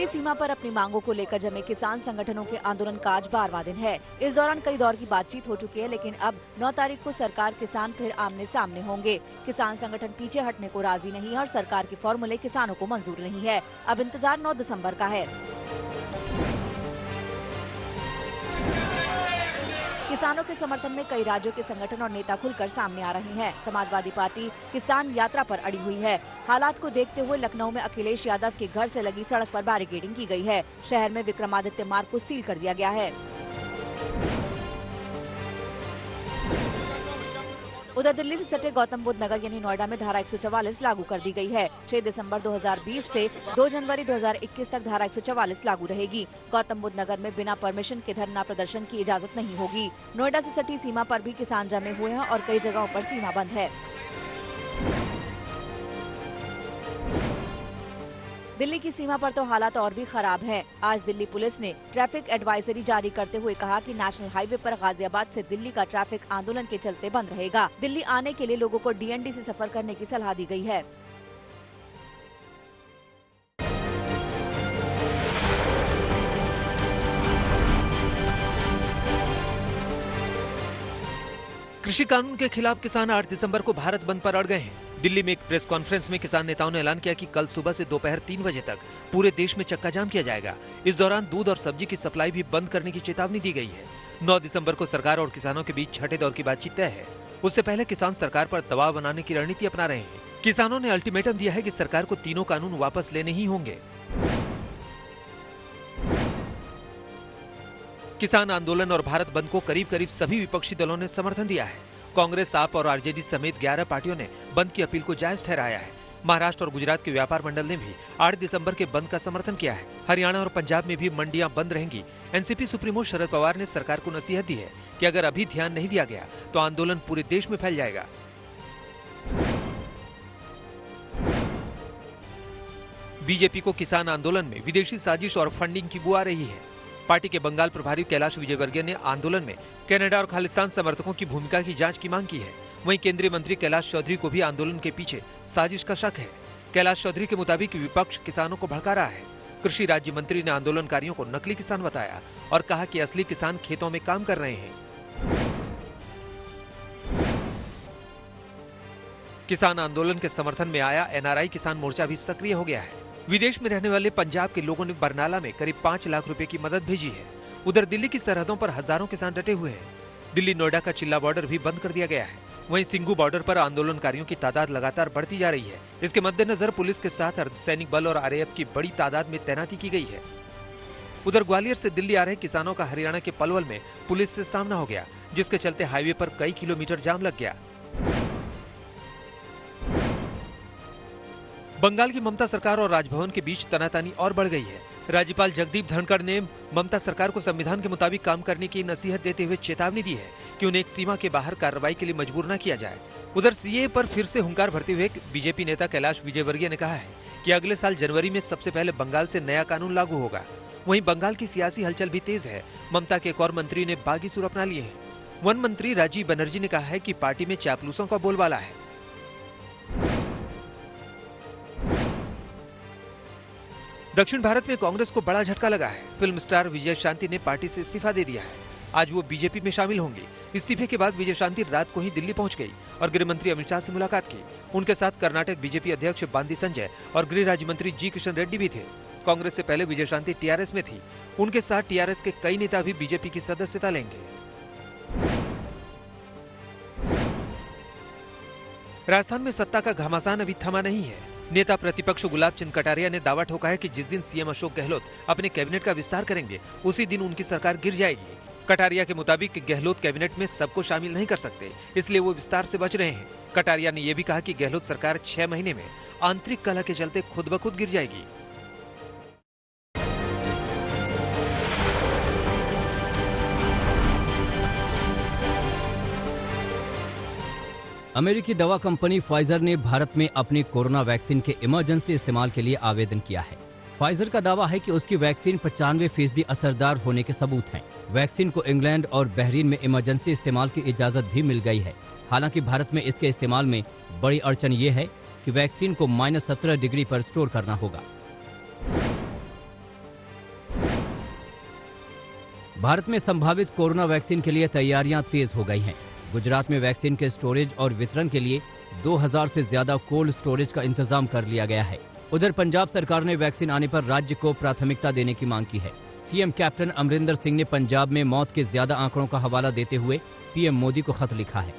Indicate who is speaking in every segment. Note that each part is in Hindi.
Speaker 1: दिल्ली सीमा पर अपनी मांगों को लेकर जमे किसान संगठनों के आंदोलन का आज 12वां दिन है। इस दौरान कई दौर की बातचीत हो चुकी है, लेकिन अब 9 तारीख को सरकार किसान फिर आमने सामने होंगे। किसान संगठन पीछे हटने को राजी नहीं है और सरकार के फॉर्मूले किसानों को मंजूर नहीं है। अब इंतजार 9 दिसंबर का है। किसानों के समर्थन में कई राज्यों के संगठन और नेता खुलकर सामने आ रहे हैं। समाजवादी पार्टी किसान यात्रा पर अड़ी हुई है। हालात को देखते हुए लखनऊ में अखिलेश यादव के घर से लगी सड़क पर बैरिकेडिंग की गई है। शहर में विक्रमादित्य मार्ग को सील कर दिया गया है। उधर दिल्ली से सटे गौतम बुद्ध नगर यानी नोएडा में धारा 144 लागू कर दी गई है। 6 दिसंबर 2020 से 2 जनवरी 2021 तक धारा 144 लागू रहेगी। गौतम बुद्ध नगर में बिना परमिशन के धरना प्रदर्शन की इजाजत नहीं होगी। नोएडा से सटी सीमा पर भी किसान जमे हुए हैं और कई जगहों पर सीमा बंद है। दिल्ली की सीमा पर तो हालात और भी खराब हैं। आज दिल्ली पुलिस ने ट्रैफिक एडवाइजरी जारी करते हुए कहा कि नेशनल हाईवे पर गाजियाबाद से दिल्ली का ट्रैफिक आंदोलन के चलते बंद रहेगा। दिल्ली आने के लिए लोगों को डीएनडी से सफर करने की सलाह दी गई है।
Speaker 2: कृषि कानून के खिलाफ किसान 8 दिसंबर को भारत बंद पर अड़ गए हैं। दिल्ली में एक प्रेस कॉन्फ्रेंस में किसान नेताओं ने ऐलान किया कि कल सुबह से दोपहर 3 बजे तक पूरे देश में चक्का जाम किया जाएगा। इस दौरान दूध और सब्जी की सप्लाई भी बंद करने की चेतावनी दी गई है। 9 दिसंबर को सरकार और किसानों के बीच छठे दौर की बातचीत तय है। उससे पहले किसान सरकार पर दबाव बनाने की रणनीति अपना रहे हैं। किसानों ने अल्टीमेटम दिया है कि सरकार को तीनों कानून वापस लेने ही होंगे। किसान आंदोलन और भारत बंद को करीब करीब सभी विपक्षी दलों ने समर्थन दिया है। कांग्रेस, आप और आरजेडी समेत 11 पार्टियों ने बंद की अपील को जायज ठहराया है। महाराष्ट्र और गुजरात के व्यापार मंडल ने भी 8 दिसंबर के बंद का समर्थन किया है। हरियाणा और पंजाब में भी मंडियां बंद रहेंगी। एनसीपी सुप्रीमो शरद पवार ने सरकार को नसीहत दी है कि अगर अभी ध्यान नहीं दिया गया तो आंदोलन पूरे देश में फैल जाएगा। बीजेपी को किसान आंदोलन में विदेशी साजिश और फंडिंग की बू आ रही है। पार्टी के बंगाल प्रभारी कैलाश विजयवर्गीय ने आंदोलन में कनाडा और खालिस्तान समर्थकों की भूमिका की जांच की मांग की है। वहीं केंद्रीय मंत्री कैलाश चौधरी को भी आंदोलन के पीछे साजिश का शक है। कैलाश चौधरी के मुताबिक विपक्ष किसानों को भड़का रहा है। कृषि राज्य मंत्री ने आंदोलनकारियों को नकली किसान बताया और कहा कि असली किसान खेतों में काम कर रहे हैं। किसान आंदोलन के समर्थन में आया एनआरआई किसान मोर्चा भी सक्रिय हो गया है। विदेश में रहने वाले पंजाब के लोगों ने बरनाला में करीब 5 लाख रुपए की मदद भेजी है। उधर दिल्ली की सरहदों पर हजारों किसान डटे हुए हैं। दिल्ली नोएडा का चिल्ला बॉर्डर भी बंद कर दिया गया है। वहीं सिंघू बॉर्डर पर आंदोलनकारियों की तादाद लगातार बढ़ती जा रही है। इसके मद्देनजर पुलिस के साथ अर्धसैनिक बल और आरएएफ की बड़ी तादाद में तैनाती की गई है। उधर ग्वालियर से दिल्ली आ रहे किसानों का हरियाणा के पलवल में पुलिस से सामना हो गया, जिसके चलते हाईवे पर कई किलोमीटर जाम लग गया। बंगाल की ममता सरकार और राजभवन के बीच तनातनी और बढ़ गई है। राज्यपाल जगदीप धनखड़ ने ममता सरकार को संविधान के मुताबिक काम करने की नसीहत देते हुए चेतावनी दी है कि उन्हें एक सीमा के बाहर कार्रवाई के लिए मजबूर न किया जाए। उधर सीएए पर फिर से हुंकार भरते हुए बीजेपी नेता कैलाश विजयवर्गीय ने कहा है कि अगले साल जनवरी में सबसे पहले बंगाल से नया कानून लागू होगा। वहीं बंगाल की सियासी हलचल भी तेज है। ममता के एक और मंत्री ने बागी सुर अपना लिए हैं। वन मंत्री राजीव बनर्जी ने कहा है कि पार्टी में चापलूसों का बोलबाला है। दक्षिण भारत में कांग्रेस को बड़ा झटका लगा है। फिल्म स्टार विजय शांति ने पार्टी से इस्तीफा दे दिया है। आज वो बीजेपी में शामिल होंगी। इस्तीफे के बाद विजय शांति रात को ही दिल्ली पहुंच गई और गृह मंत्री अमित शाह से मुलाकात की। उनके साथ कर्नाटक बीजेपी अध्यक्ष बांदी संजय और गृह राज्य मंत्री जी किशन रेड्डी भी थे। कांग्रेस से पहले विजय शांति टीआरएस में थी। उनके साथ टीआरएस के कई नेता भी बीजेपी की सदस्यता लेंगे। राजस्थान में सत्ता का घमासान अभी थमा नहीं है। नेता प्रतिपक्ष गुलाब चंद कटारिया ने दावा ठोका है कि जिस दिन सीएम अशोक गहलोत अपने कैबिनेट का विस्तार करेंगे उसी दिन उनकी सरकार गिर जाएगी। कटारिया के मुताबिक गहलोत कैबिनेट में सबको शामिल नहीं कर सकते, इसलिए वो विस्तार से बच रहे हैं। कटारिया ने यह भी कहा कि गहलोत सरकार 6 महीने में आंतरिक कलह के चलते खुद ब खुद गिर जाएगी।
Speaker 3: अमेरिकी दवा कंपनी फाइजर ने भारत में अपनी कोरोना वैक्सीन के इमरजेंसी इस्तेमाल के लिए आवेदन किया है। फाइजर का दावा है कि उसकी वैक्सीन 95% असरदार होने के सबूत हैं। वैक्सीन को इंग्लैंड और बहरीन में इमरजेंसी इस्तेमाल की इजाजत भी मिल गई है। हालांकि भारत में इसके इस्तेमाल में बड़ी अड़चन ये है कि वैक्सीन को -17 डिग्री पर स्टोर करना होगा। भारत में संभावित कोरोना वैक्सीन के लिए तैयारियां तेज हो गई हैं। गुजरात में वैक्सीन के स्टोरेज और वितरण के लिए 2000 से ज्यादा कोल्ड स्टोरेज का इंतजाम कर लिया गया है। उधर पंजाब सरकार ने वैक्सीन आने पर राज्य को प्राथमिकता देने की मांग की है। सीएम कैप्टन अमरिंदर सिंह ने पंजाब में मौत के ज्यादा आंकड़ों का हवाला देते हुए पीएम मोदी को खत लिखा है।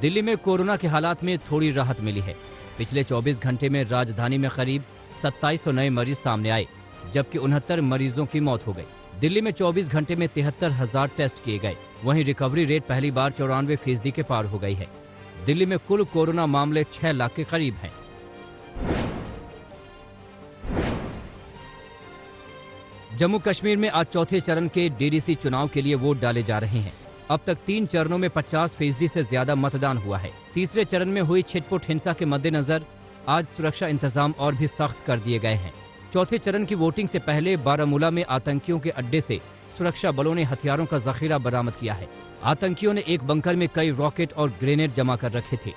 Speaker 3: दिल्ली में कोरोना के हालात में थोड़ी राहत मिली है। पिछले 24 घंटे में राजधानी में करीब 2700 नए मरीज सामने आए, जबकि 69 मरीजों की मौत हो गई। दिल्ली में 24 घंटे में 73,000 टेस्ट किए गए। वहीं रिकवरी रेट पहली बार 94% के पार हो गई है। दिल्ली में कुल कोरोना मामले 6 लाख के करीब हैं। जम्मू कश्मीर में आज चौथे चरण के डीडीसी चुनाव के लिए वोट डाले जा रहे हैं। अब तक 3 चरणों में 50% से ज्यादा मतदान हुआ है। तीसरे चरण में हुई छिटपुट हिंसा के मद्देनजर आज सुरक्षा इंतजाम और भी सख्त कर दिए गए हैं। चौथे चरण की वोटिंग से पहले बारामूला में आतंकियों के अड्डे से सुरक्षा बलों ने हथियारों का जखीरा बरामद किया है। आतंकियों ने एक बंकर में कई रॉकेट और ग्रेनेड जमा कर रखे थे।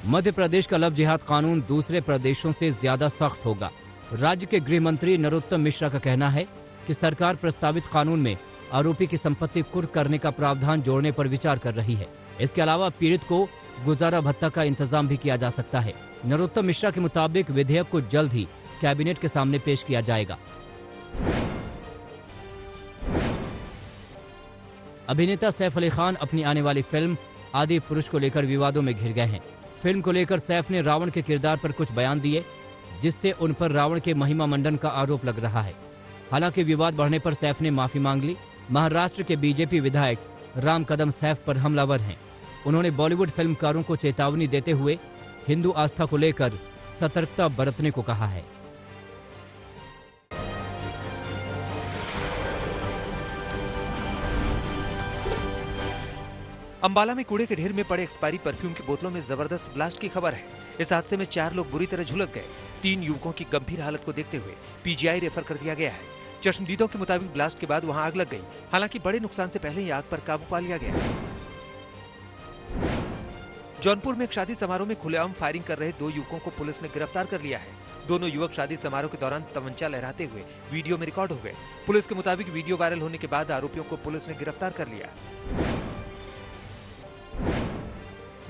Speaker 3: मध्य प्रदेश का लव जिहाद कानून दूसरे प्रदेशों से ज्यादा सख्त होगा। राज्य के गृह मंत्री नरोत्तम मिश्रा का कहना है कि सरकार प्रस्तावित कानून में आरोपी की संपत्ति कुर्क करने का प्रावधान जोड़ने पर विचार कर रही है। इसके अलावा पीड़ित को गुजारा भत्ता का इंतजाम भी किया जा सकता है। नरोत्तम मिश्रा के मुताबिक विधेयक को जल्द ही कैबिनेट के सामने पेश किया जाएगा। अभिनेता सैफ अली खान अपनी आने वाली फिल्म आदि पुरुष को लेकर विवादों में घिर गए हैं। फिल्म को लेकर सैफ ने रावण के किरदार पर कुछ बयान दिए, जिससे उन पर रावण के महिमा मंडन का आरोप लग रहा है। हालांकि विवाद बढ़ने पर सैफ ने माफी मांग ली। महाराष्ट्र के बीजेपी विधायक राम कदम सैफ पर हमलावर हैं। उन्होंने बॉलीवुड फिल्मकारों को चेतावनी देते हुए हिंदू आस्था को लेकर सतर्कता बरतने को कहा है।
Speaker 2: अंबाला में कूड़े के ढेर में पड़े एक्सपायरी परफ्यूम की बोतलों में जबरदस्त ब्लास्ट की खबर है। इस हादसे में 4 लोग बुरी तरह झुलस गए। 3 युवकों की गंभीर हालत को देखते हुए पीजीआई रेफर कर दिया गया है। चश्मदीदों के मुताबिक ब्लास्ट के बाद वहां आग लग गई। हालांकि बड़े नुकसान से पहले ही आग पर काबू पा लिया गया। जौनपुर में एक शादी समारोह में खुलेआम फायरिंग कर रहे 2 युवकों को पुलिस ने गिरफ्तार कर लिया है। दोनों युवक शादी समारोह के दौरान तमंचा लहराते हुए वीडियो में रिकॉर्ड हो गए। पुलिस के मुताबिक वीडियो वायरल होने के बाद आरोपियों को पुलिस ने गिरफ्तार कर लिया।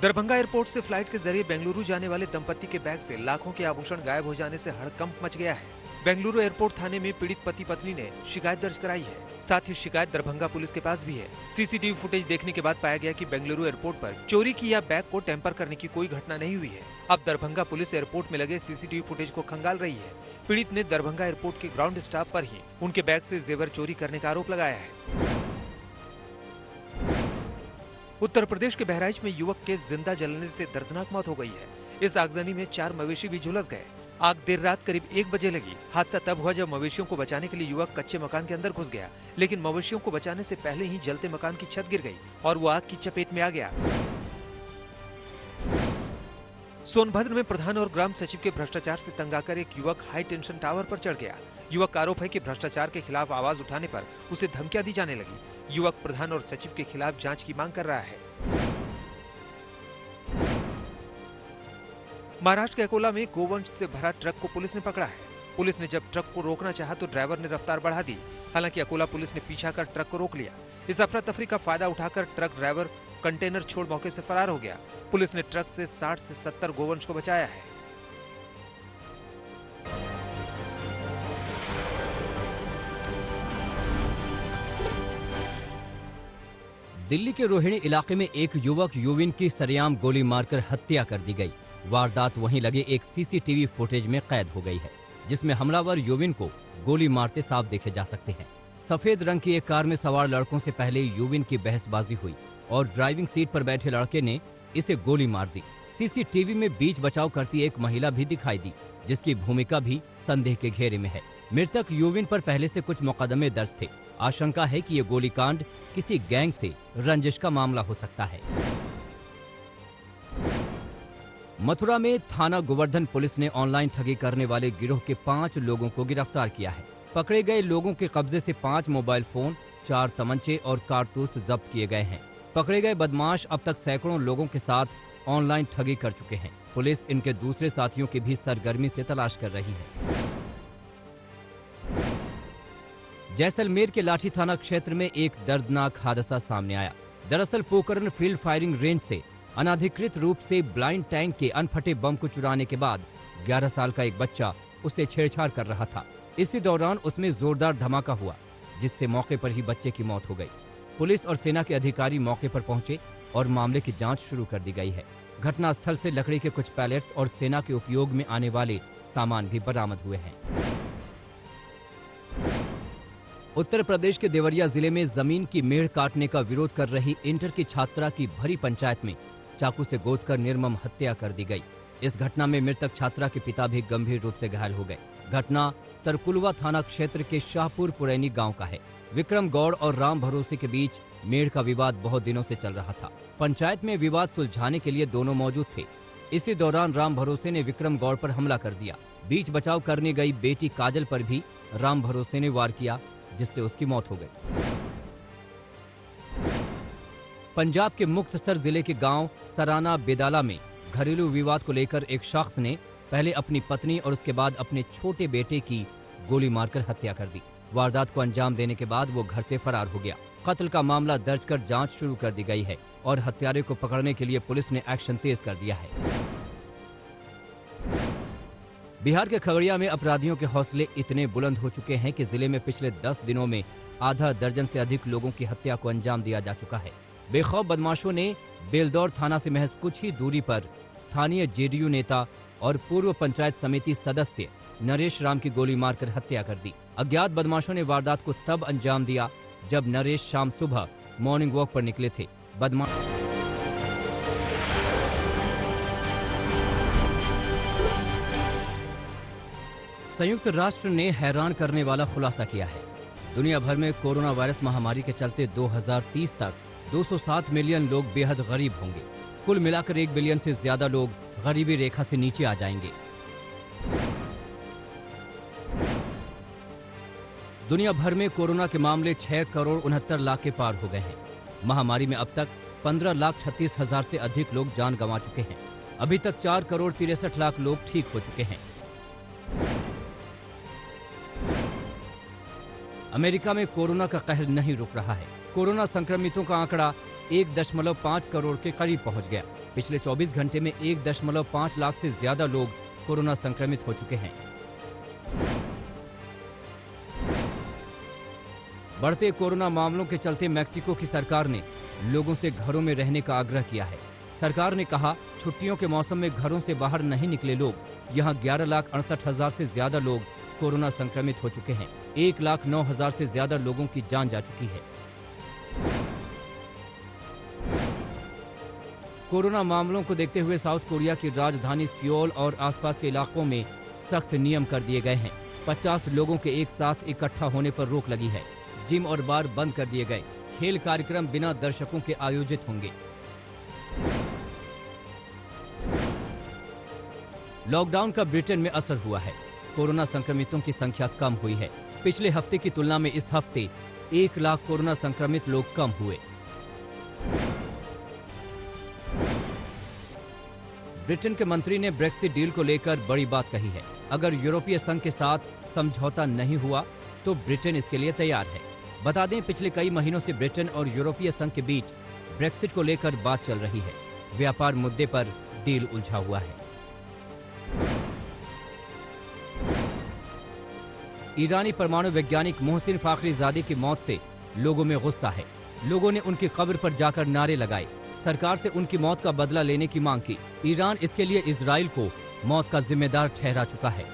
Speaker 2: दरभंगा एयरपोर्ट से फ्लाइट के जरिए बेंगलुरु जाने वाले दंपत्ति के बैग से लाखों के आभूषण गायब हो जाने से हड़कंप मच गया है। बेंगलुरु एयरपोर्ट थाने में पीड़ित पति पत्नी ने शिकायत दर्ज कराई है। साथ ही शिकायत दरभंगा पुलिस के पास भी है। सीसीटीवी फुटेज देखने के बाद पाया गया कि बेंगलुरु एयरपोर्ट पर चोरी की या बैग को टेम्पर करने की कोई घटना नहीं हुई है। अब दरभंगा पुलिस एयरपोर्ट में लगे सीसीटीवी फुटेज को खंगाल रही है। पीड़ित ने दरभंगा एयरपोर्ट के ग्राउंड स्टाफ पर ही उनके बैग से जेवर चोरी करने का आरोप लगाया है। उत्तर प्रदेश के बहराइच में युवक के जिंदा जलने से दर्दनाक मौत हो गई है। इस आगजनी में 4 मवेशी भी झुलस गए। आग देर रात करीब 1 बजे लगी। हादसा तब हुआ जब मवेशियों को बचाने के लिए युवक कच्चे मकान के अंदर घुस गया, लेकिन मवेशियों को बचाने से पहले ही जलते मकान की छत गिर गई और वो आग की चपेट में आ गया। सोनभद्र में प्रधान और ग्राम सचिव के भ्रष्टाचार से तंग आकर एक युवक हाई टेंशन टावर पर चढ़ गया। युवक का आरोप है कि भ्रष्टाचार के खिलाफ आवाज उठाने पर उसे धमकियां दी जाने लगी। युवक प्रधान और सचिव के खिलाफ जांच की मांग कर रहा है। महाराष्ट्र के अकोला में गोवंश से भरा ट्रक को पुलिस ने पकड़ा है। पुलिस ने जब ट्रक को रोकना चाहा तो ड्राइवर ने रफ्तार बढ़ा दी। हालांकि अकोला पुलिस ने पीछा कर ट्रक को रोक लिया। इस अफरा तफरी का फायदा उठाकर ट्रक ड्राइवर कंटेनर छोड़ मौके से फरार हो गया। पुलिस ने ट्रक से 60 से 70 गोवंश को बचाया है।
Speaker 3: दिल्ली के रोहिणी इलाके में एक युवक युविन की सरेआम गोली मारकर हत्या कर दी गई। वारदात वहीं लगे एक सीसीटीवी फुटेज में कैद हो गई है, जिसमें हमलावर युविन को गोली मारते साफ देखे जा सकते हैं। सफेद रंग की एक कार में सवार लड़कों से पहले युविन की बहसबाजी हुई और ड्राइविंग सीट पर बैठे लड़के ने इसे गोली मार दी। सीसीटीवी में बीच बचाव करती एक महिला भी दिखाई दी, जिसकी भूमिका भी संदेह के घेरे में है। मृतक युविन पर पहले से कुछ मुकदमे दर्ज थे। आशंका है कि ये गोलीकांड किसी गैंग से रंजिश का मामला हो सकता है। मथुरा में थाना गोवर्धन पुलिस ने ऑनलाइन ठगी करने वाले गिरोह के 5 लोगों को गिरफ्तार किया है। पकड़े गए लोगों के कब्जे से 5 मोबाइल फोन, 4 तमंचे और कारतूस जब्त किए गए हैं। पकड़े गए बदमाश अब तक सैकड़ों लोगों के साथ ऑनलाइन ठगी कर चुके हैं। पुलिस इनके दूसरे साथियों की भी सरगर्मी से तलाश कर रही है। जैसलमेर के लाठी थाना क्षेत्र में एक दर्दनाक हादसा सामने आया। दरअसल पोखरण फील्ड फायरिंग रेंज से अनाधिकृत रूप से ब्लाइंड टैंक के अनफटे बम को चुराने के बाद 11 साल का एक बच्चा उससे छेड़छाड़ कर रहा था। इसी दौरान उसमें जोरदार धमाका हुआ, जिससे मौके पर ही बच्चे की मौत हो गई। पुलिस और सेना के अधिकारी मौके पर पहुंचे और मामले की जांच शुरू कर दी गई है। घटनास्थल से लकड़ी के कुछ पैलेट्स और सेना के उपयोग में आने वाले सामान भी बरामद हुए हैं। उत्तर प्रदेश के देवरिया जिले में जमीन की मेड़ काटने का विरोध कर रही इंटर की छात्रा की भरी पंचायत में चाकू से गोदकर निर्मम हत्या कर दी गई। इस घटना में मृतक छात्रा के पिता भी गंभीर रूप से घायल हो गए। घटना तरकुलवा थाना क्षेत्र के शाहपुर पुरैनी गांव का है। विक्रम गौड़ और राम भरोसे के बीच मेड़ का विवाद बहुत दिनों से चल रहा था। पंचायत में विवाद सुलझाने के लिए दोनों मौजूद थे। इसी दौरान राम भरोसे ने विक्रम गौड़ पर हमला कर दिया। बीच बचाव करने गई बेटी काजल पर भी राम भरोसे ने वार किया, जिससे उसकी मौत हो गई। पंजाब के मुक्तसर जिले के गांव सराना बेदाला में घरेलू विवाद को लेकर एक शख्स ने पहले अपनी पत्नी और उसके बाद अपने छोटे बेटे की गोली मारकर हत्या कर दी। वारदात को अंजाम देने के बाद वो घर से फरार हो गया। कत्ल का मामला दर्ज कर जांच शुरू कर दी गई है और हत्यारे को पकड़ने के लिए पुलिस ने एक्शन तेज कर दिया है। बिहार के खगड़िया में अपराधियों के हौसले इतने बुलंद हो चुके हैं कि जिले में पिछले 10 दिनों में आधा दर्जन से अधिक लोगों की हत्या को अंजाम दिया जा चुका है। बेखौफ बदमाशों ने बेलदौर थाना से महज कुछ ही दूरी पर स्थानीय जेडीयू नेता और पूर्व पंचायत समिति सदस्य नरेश राम की गोली मारकर हत्या कर दी। अज्ञात बदमाशों ने वारदात को तब अंजाम दिया जब नरेश शाम सुबह मॉर्निंग वॉक पर निकले थे। संयुक्त राष्ट्र ने हैरान करने वाला खुलासा किया है। दुनिया भर में कोरोना वायरस महामारी के चलते 2030 तक 207 मिलियन लोग बेहद गरीब होंगे। कुल मिलाकर 1 बिलियन से ज्यादा लोग गरीबी रेखा से नीचे आ जाएंगे। दुनिया भर में कोरोना के मामले 6 करोड़ 69 लाख के पार हो गए हैं। महामारी में अब तक 15,36,000 से अधिक लोग जान गंवा चुके हैं। अभी तक 4 करोड़ 63 लाख लोग ठीक हो चुके हैं। अमेरिका में कोरोना का कहर नहीं रुक रहा है। कोरोना संक्रमितों का आंकड़ा 1.5 करोड़ के करीब पहुंच गया। पिछले 24 घंटे में 1.5 लाख से ज्यादा लोग कोरोना संक्रमित हो चुके हैं। बढ़ते कोरोना मामलों के चलते मैक्सिको की सरकार ने लोगों से घरों में रहने का आग्रह किया है। सरकार ने कहा, छुट्टियों के मौसम में घरों से बाहर नहीं निकले लोग। यहाँ 11,68,000 से ज्यादा लोग कोरोना संक्रमित हो चुके हैं। 1,09,000 से ज्यादा लोगों की जान जा चुकी है। कोरोना मामलों को देखते हुए साउथ कोरिया की राजधानी सियोल और आसपास के इलाकों में सख्त नियम कर दिए गए हैं। 50 लोगों के एक साथ इकट्ठा होने पर रोक लगी है। जिम और बार बंद कर दिए गए। खेल कार्यक्रम बिना दर्शकों के आयोजित होंगे। लॉकडाउन का ब्रिटेन में असर हुआ है। कोरोना संक्रमितों की संख्या कम हुई है। पिछले हफ्ते की तुलना में इस हफ्ते 1 लाख कोरोना संक्रमित लोग कम हुए। ब्रिटेन के मंत्री ने ब्रेक्सिट डील को लेकर बड़ी बात कही है। अगर यूरोपीय संघ के साथ समझौता नहीं हुआ तो ब्रिटेन इसके लिए तैयार है। बता दें, पिछले कई महीनों से ब्रिटेन और यूरोपीय संघ के बीच ब्रेक्सिट को लेकर बात चल रही है। व्यापार मुद्दे पर डील उलझा हुआ है। ईरानी परमाणु वैज्ञानिक मोहसिन फाखरीजादे की मौत से लोगों में गुस्सा है। लोगों ने उनकी कब्र पर जाकर नारे लगाए, सरकार से उनकी मौत का बदला लेने की मांग की। ईरान इसके लिए इजराइल को मौत का जिम्मेदार ठहरा चुका है।